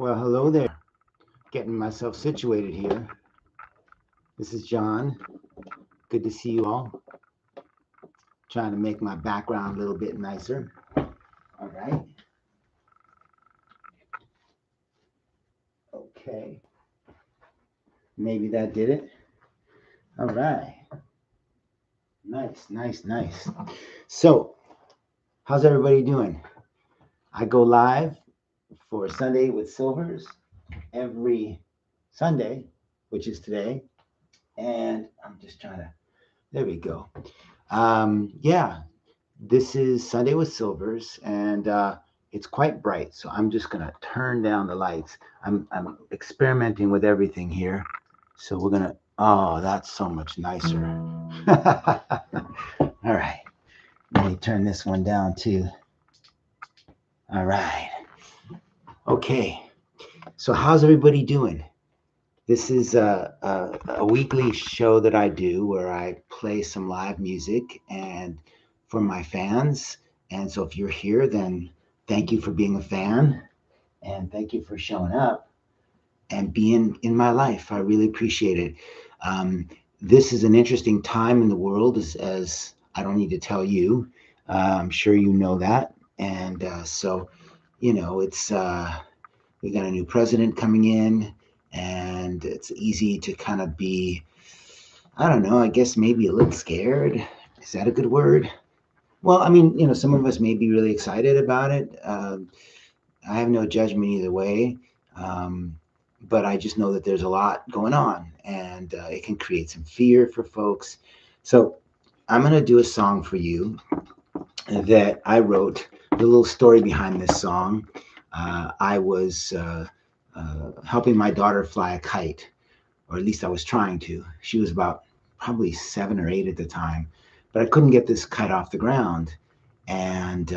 Well, hello there. Getting myself situated here. This is John. Good to see you all. Trying to make my background a little bit nicer. All right. Okay. Maybe that did it. All right. Nice, nice, nice. So, how's everybody doing? I go live for Sunday with Silvers every Sunday, which is today. And I'm just trying to, there we go. Yeah, this is Sunday with Silvers, and it's quite bright, so I'm just gonna turn down the lights. I'm experimenting with everything here, so we're gonna. Oh, that's so much nicer. All right, let me turn this one down too. All right. Okay. So how's everybody doing? This is a weekly show that I do where I play some live music and for my fans. And so if you're here, then thank you for being a fan and thank you for showing up and being in my life. I really appreciate it. Um, this is an interesting time in the world, as I don't need to tell you. I'm sure you know that. And so, it's we got a new president coming in, and it's easy to kind of be, I don't know, I guess maybe a little scared. Is that a good word? Well, I mean, some of us may be really excited about it. I have no judgment either way. Um, but I just know that there's a lot going on, and it can create some fear for folks. So I'm going to do a song for you that I wrote. The little story behind this song. I was helping my daughter fly a kite, or at least I was trying to. She was about probably 7 or 8 at the time, but I couldn't get this kite off the ground, and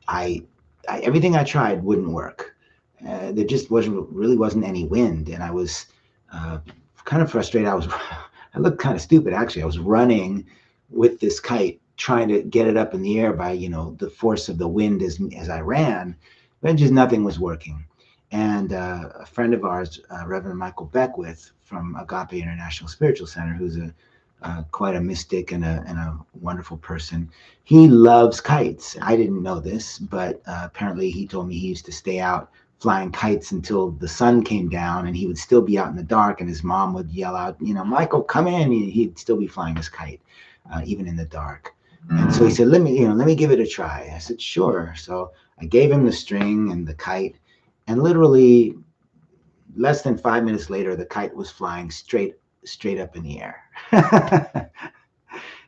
I, everything I tried wouldn't work. There just wasn't any wind, and I was uh, kind of frustrated. I looked kind of stupid actually. I was running with this kite, trying to get it up in the air by the force of the wind as I ran, but just nothing was working. And a friend of ours, Reverend Michael Beckwith from Agape International Spiritual Center, who's quite a mystic and a wonderful person. He loves kites. I didn't know this, but apparently he told me he used to stay out flying kites until the sun came down, and he would still be out in the dark, and his mom would yell out, Michael, come in. He'd still be flying his kite, even in the dark. And so he said, let me give it a try. I said, sure. So I gave him the string and the kite, and literally less than 5 minutes later, the kite was flying straight up in the air.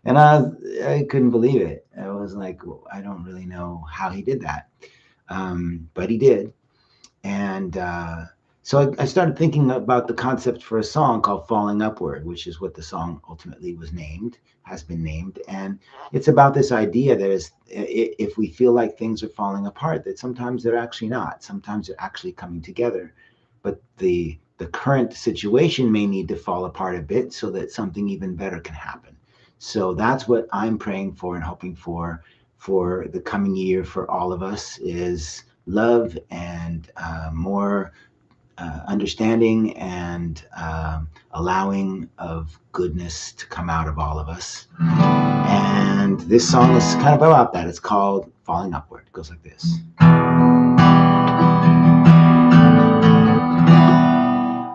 And I couldn't believe it. I was like, well, I don't really know how he did that. But he did. And so I started thinking about the concept for a song called Falling Upward, which is what the song ultimately has been named. And it's about this idea that if we feel like things are falling apart, that sometimes they're actually not. Sometimes they're actually coming together. But the current situation may need to fall apart a bit so that something even better can happen. So that's what I'm praying for and hoping for the coming year for all of us is love and more understanding and allowing of goodness to come out of all of us. And this song is kind of about that. It's called Falling Upward. It goes like this.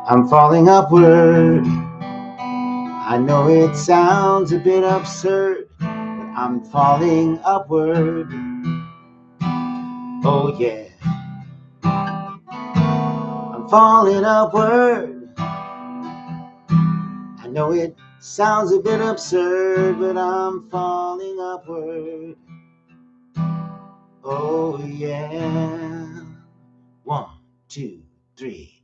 I'm falling upward. I know it sounds a bit absurd, but I'm falling upward. Oh yeah. I'm falling upward. I know it sounds a bit absurd, but I'm falling upward. Oh yeah. 1, 2, 3.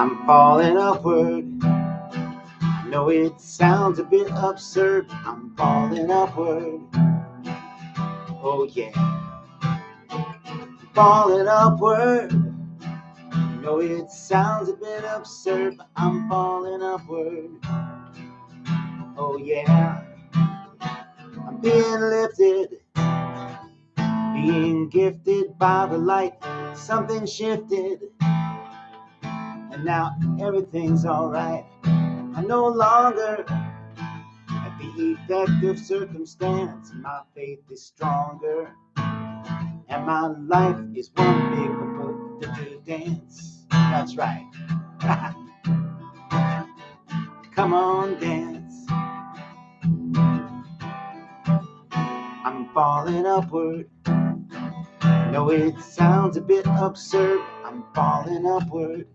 I'm falling upward. I know it sounds a bit absurd. I'm falling upward. Oh yeah. Falling upward. No, it sounds a bit absurd, but I'm falling upward. Oh yeah. I'm being lifted, being gifted by the light. Something shifted, and now everything's alright. I'm no longer at the effect of circumstance. My faith is stronger, and my life is one big dance. That's right. Come on, dance. I'm falling upward. No, it sounds a bit absurd. I'm falling upward.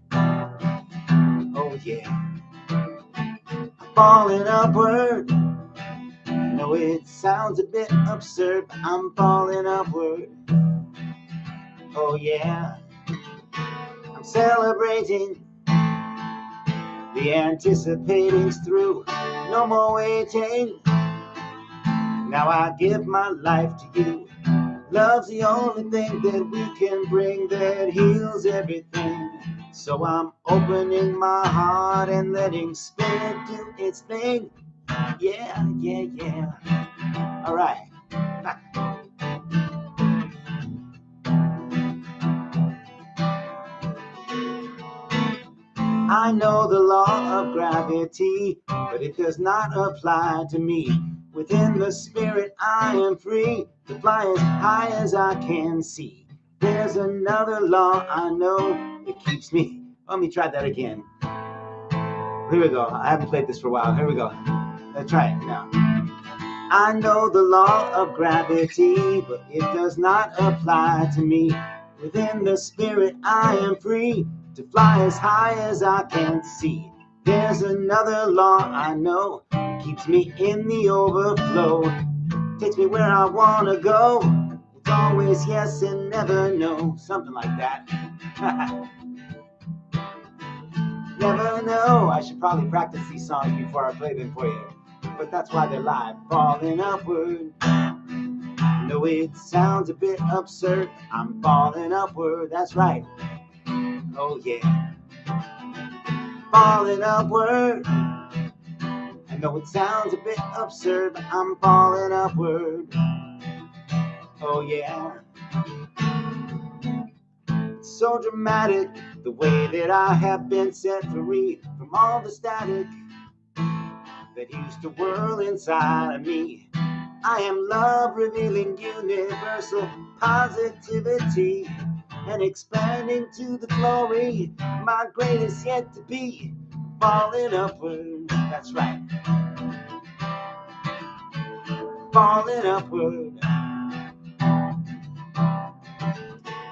Oh yeah. I'm falling upward. No, it sounds a bit absurd, but I'm falling upward. Oh yeah. I'm celebrating. The anticipating's through. No more waiting. Now I give my life to you. Love's the only thing that we can bring that heals everything. So I'm opening my heart and letting spirit do its thing. Yeah, yeah, yeah. All right. I know the law of gravity, but it does not apply to me. Within the spirit I am free to fly as high as I can see. There's another law I know that keeps me. Let me try that again. Here we go. I haven't played this for a while. Here we go. Let's try it now. I know the law of gravity, but it does not apply to me. Within the spirit I am free to fly as high as I can see. There's another law I know, keeps me in the overflow, takes me where I want to go. It's always yes and never no, something like that. Never know. I should probably practice these songs before I play them for you, but that's why they're live. Falling upward. No, it sounds a bit absurd. I'm falling upward, that's right. Oh yeah. Falling upward. I know it sounds a bit absurd, but I'm falling upward. Oh yeah. It's so dramatic, the way that I have been set free from all the static that used to whirl inside of me. I am love revealing universal positivity and expanding to the glory. My greatest yet to be, falling upward. That's right. Falling upward.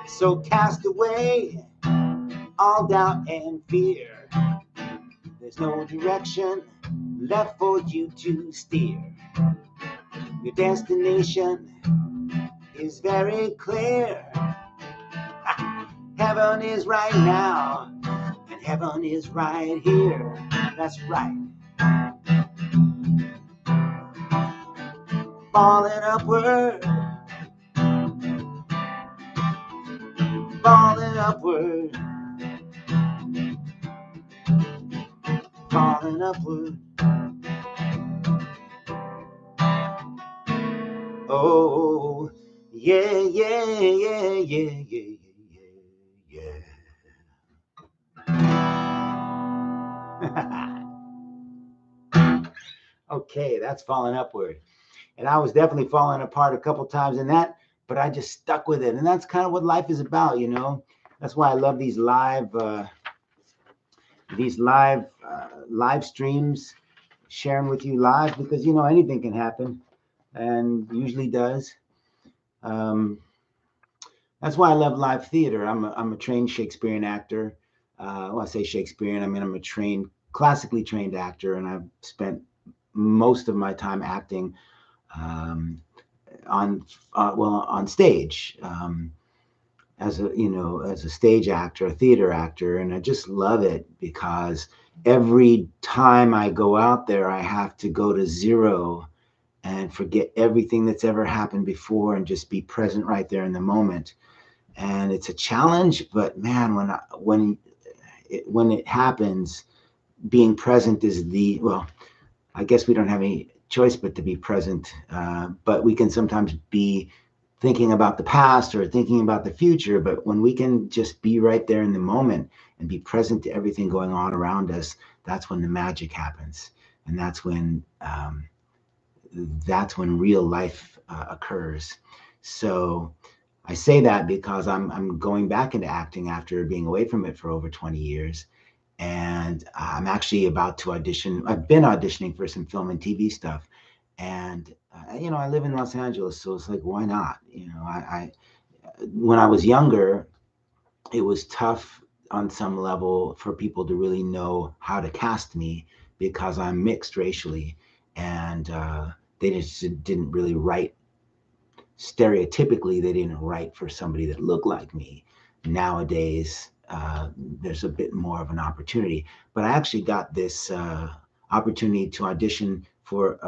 So cast away all doubt and fear. There's no direction left for you to steer. Your destination is very clear. Heaven is right now, and heaven is right here. That's right. Falling upward. Falling upward. Falling upward. Oh, yeah, yeah, yeah, yeah, yeah, yeah, yeah. Okay, that's falling upward. And I was definitely falling apart a couple times in that, but I just stuck with it. And that's kind of what life is about, you know. That's why I love these live streams, sharing with you live, because you know anything can happen, and usually does. That's why I love live theater. I'm a trained Shakespearean actor. When I say Shakespearean, I mean I'm a classically trained actor, and I've spent most of my time acting on stage, as a stage actor, a theater actor, and I just love it because every time I go out there, I have to go to zero and forget everything that's ever happened before and just be present right there in the moment. And it's a challenge, but man, when it happens, being present is well, I guess we don't have any choice but to be present. But we can sometimes be thinking about the past or thinking about the future. But when we can just be right there in the moment and be present to everything going on around us, that's when the magic happens, and that's when real life occurs. So I say that because I'm going back into acting after being away from it for over 20 years, and I'm actually about to audition. I've been auditioning for some film and TV stuff, and I live in Los Angeles, so it's like, why not? I when I was younger, it was tough on some level for people to really know how to cast me because I'm mixed racially, and they just didn't really write stereotypically. They didn't write for somebody that looked like me. Nowadays, there's a bit more of an opportunity. But I actually got this opportunity to audition for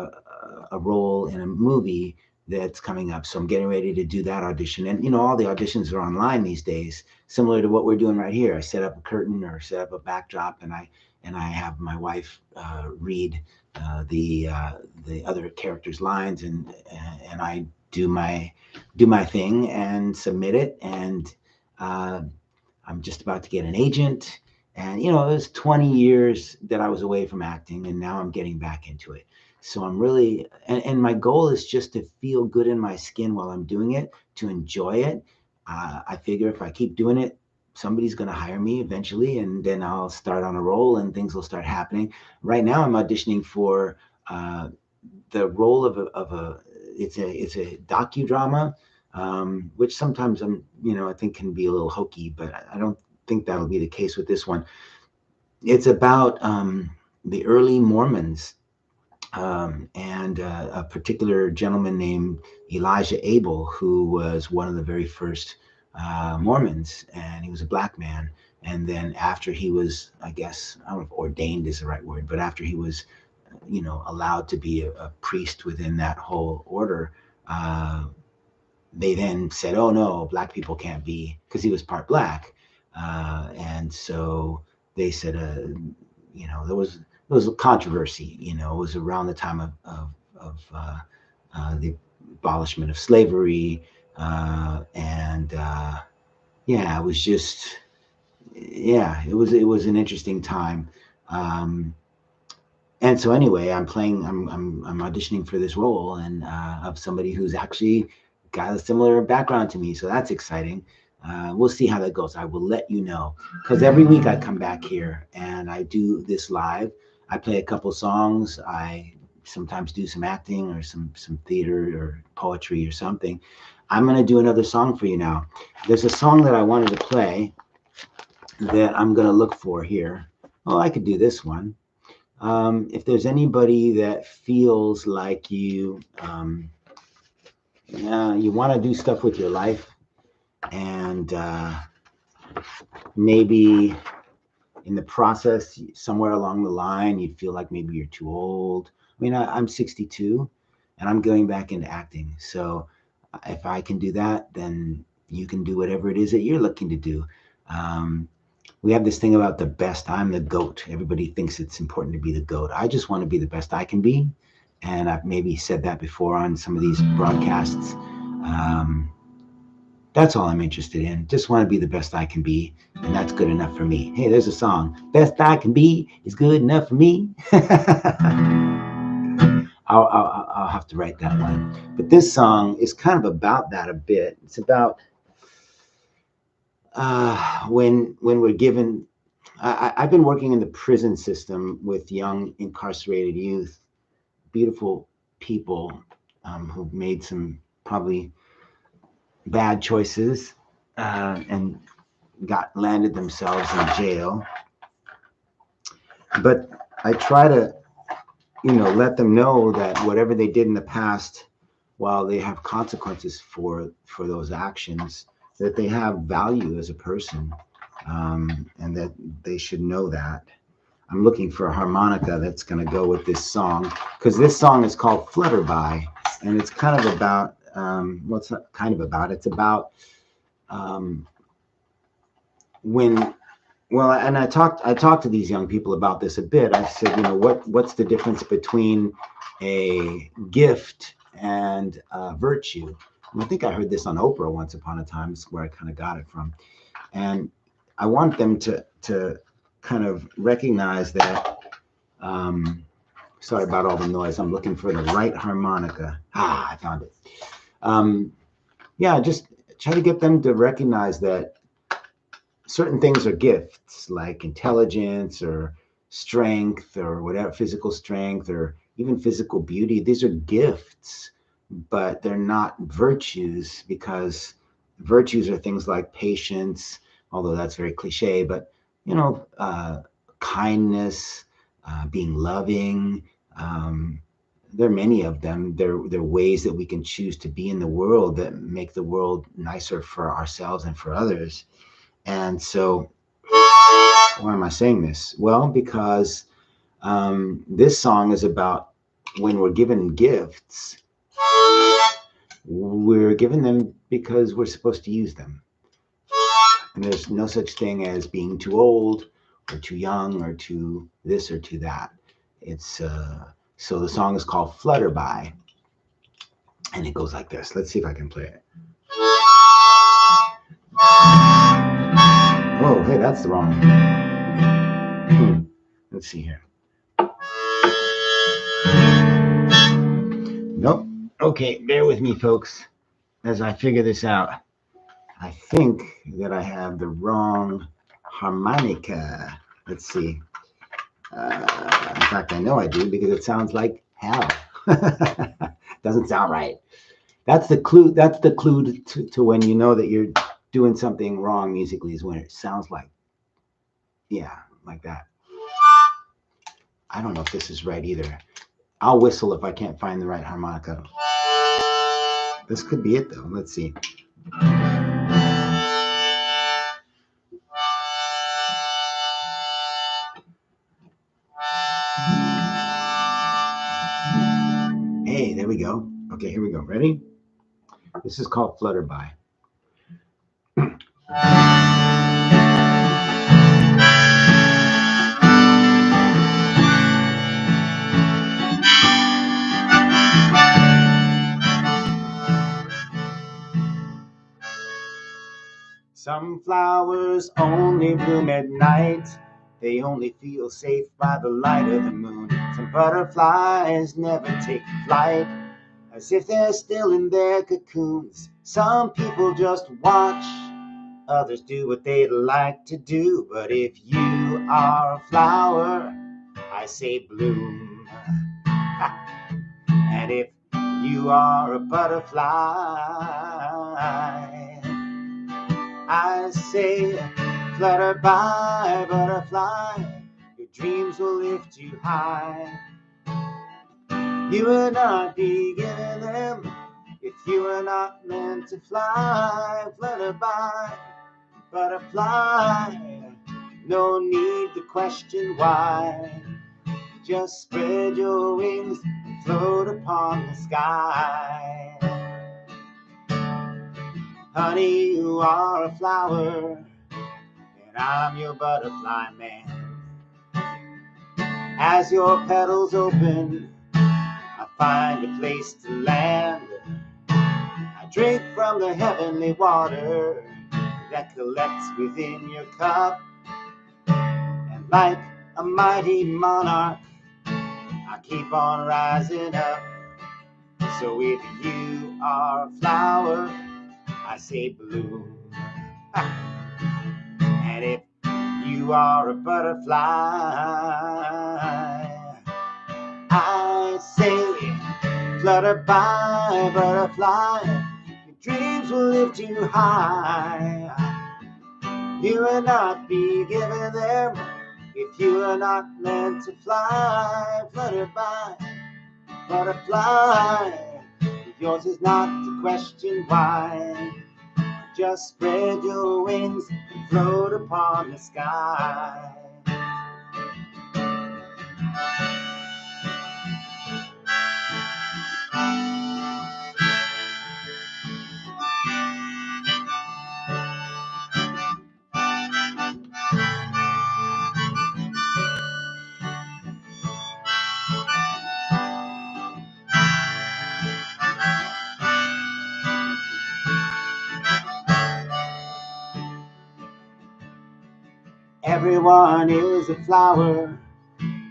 a role in a movie that's coming up. So I'm getting ready to do that audition. And all the auditions are online these days, similar to what we're doing right here. I set up a curtain or set up a backdrop, and I have my wife read the other characters' lines, and I do my thing and submit it. And uh, I'm just about to get an agent. And it was 20 years that I was away from acting, and now I'm getting back into it. So I'm really, and my goal is just to feel good in my skin while I'm doing it, to enjoy it. I figure if I keep doing it, somebody's going to hire me eventually, and then I'll start on a roll and things will start happening. Right now, I'm auditioning for uh, the role of a it's a docudrama, which sometimes I think can be a little hokey, but I don't think that'll be the case with this one. It's about the early Mormons, and a particular gentleman named Elijah Abel, who was one of the very first Mormons, and he was a black man. And then after he was, I guess, I don't know if ordained is the right word, but after he was allowed to be a priest within that whole order, uh, they then said, "Oh no, black people can't be," because he was part black, and so they said, there was a controversy. It was around the time of the abolishment of slavery, and yeah, it was just yeah, it was an interesting time. Um, and so anyway, I'm auditioning for this role, and of somebody who's actually got a similar background to me, so that's exciting. We'll see how that goes. I will let you know, because every week I come back here and I do this live. I play a couple songs. I sometimes do some acting or some theater or poetry or something. I'm going to do another song for you now. There's a song that I wanted to play that I'm going to look for here. Oh, I could do this one. If there's anybody that feels like you want to do stuff with your life, and maybe in the process, somewhere along the line, you feel like maybe you're too old. I mean, I'm 62, and I'm going back into acting. So if I can do that, then you can do whatever it is that you're looking to do. Um, we have this thing about the best. I'm the GOAT. Everybody thinks it's important to be the GOAT. I just want to be the best I can be. And I've maybe said that before on some of these broadcasts. Um, that's all I'm interested in. Just want to be the best I can be. And that's good enough for me. Hey, there's a song. Best I can be is good enough for me. I'll have to write that one. But this song is kind of about that a bit. It's about when we're given. I've been working in the prison system with young incarcerated youth, beautiful people who've made some probably bad choices and got landed themselves in jail. But I try to, let them know that whatever they did in the past, while they have consequences for those actions, that they have value as a person, and that they should know that. I'm looking for a harmonica that's going to go with this song, because this song is called Flutterby, and it's kind of about what's kind of about. It's about um, when well, and I talked to these young people about this a bit. I said, what's the difference between a gift and virtue? And I think I heard this on Oprah once upon a time. It's where I kind of got it from. And I want them to kind of recognize that. Sorry about all the noise. I'm looking for the right harmonica. I found it. Yeah, just try to get them to recognize that certain things are gifts, like intelligence or strength or whatever, physical strength or even physical beauty. These are gifts, but they're not virtues, because virtues are things like patience, although that's very cliche, but you know, kindness, being loving. Um, there are many of them. There are ways that we can choose to be in the world that make the world nicer for ourselves and for others. And so, why am I saying this? Well, because this song is about when we're given gifts, we're given them because we're supposed to use them. And there's no such thing as being too old or too young or too this or too that. It's so the song is called Flutterby, and it goes like this. Let's see if I can play it. Oh, hey, that's the wrong. Let's see here. Nope. Okay, bear with me, folks, as I figure this out. I think that I have the wrong harmonica. Let's see. In fact, I know I do, because it sounds like hell. Doesn't sound right. That's the clue. That's the clue to when you know that you're doing something wrong musically, is when it sounds like, yeah, like that. I don't know if this is right either. I'll whistle if I can't find the right harmonica. This could be it, though. Let's see. Hey, there we go. Okay, here we go. Ready? This is called Flutterby. Some flowers only bloom at night. They only feel safe by the light of the moon. Some butterflies never take flight, as if they're still in their cocoons. Some people just watch, others do what they'd like to do. But if you are a flower, I say bloom. And if you are a butterfly, I say, flutter by, butterfly, your dreams will lift you high. You would not be given them if you were not meant to fly. Flutter by, butterfly, no need to question why. Just spread your wings and float upon the sky. Honey, you are a flower, and I'm your butterfly man. As your petals open, I find a place to land. I drink from the heavenly water that collects within your cup. And like a mighty monarch, I keep on rising up. So if you are a flower, I say bloom. And if you are a butterfly, I say, flutter by, butterfly, your dreams will lift you high. You will not be given them if you are not meant to fly. Flutter by, butterfly, yours is not to question why. Just spread your wings and float upon the sky. Everyone is a flower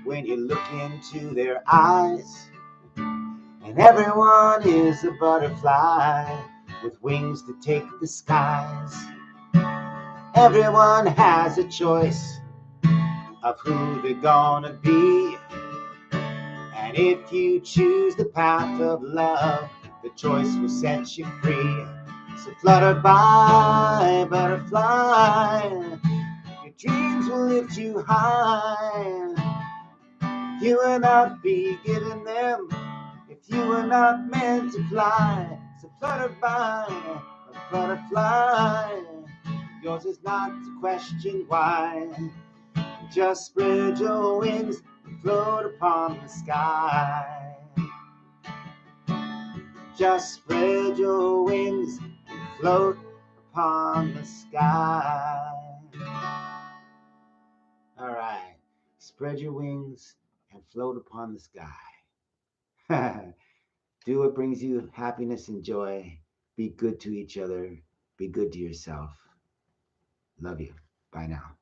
when you look into their eyes. And everyone is a butterfly with wings to take the skies. Everyone has a choice of who they're gonna be. And if you choose the path of love, the choice will set you free. So flutter by, butterfly, your dreams will lift you high. You will not be given them if you were not meant to fly. So flutter by, a butterfly. Yours is not to question why. Just spread your wings and float upon the sky. Just spread your wings and float upon the sky. All right. Spread your wings and float upon the sky. Do what brings you happiness and joy. Be good to each other. Be good to yourself. Love you. Bye now.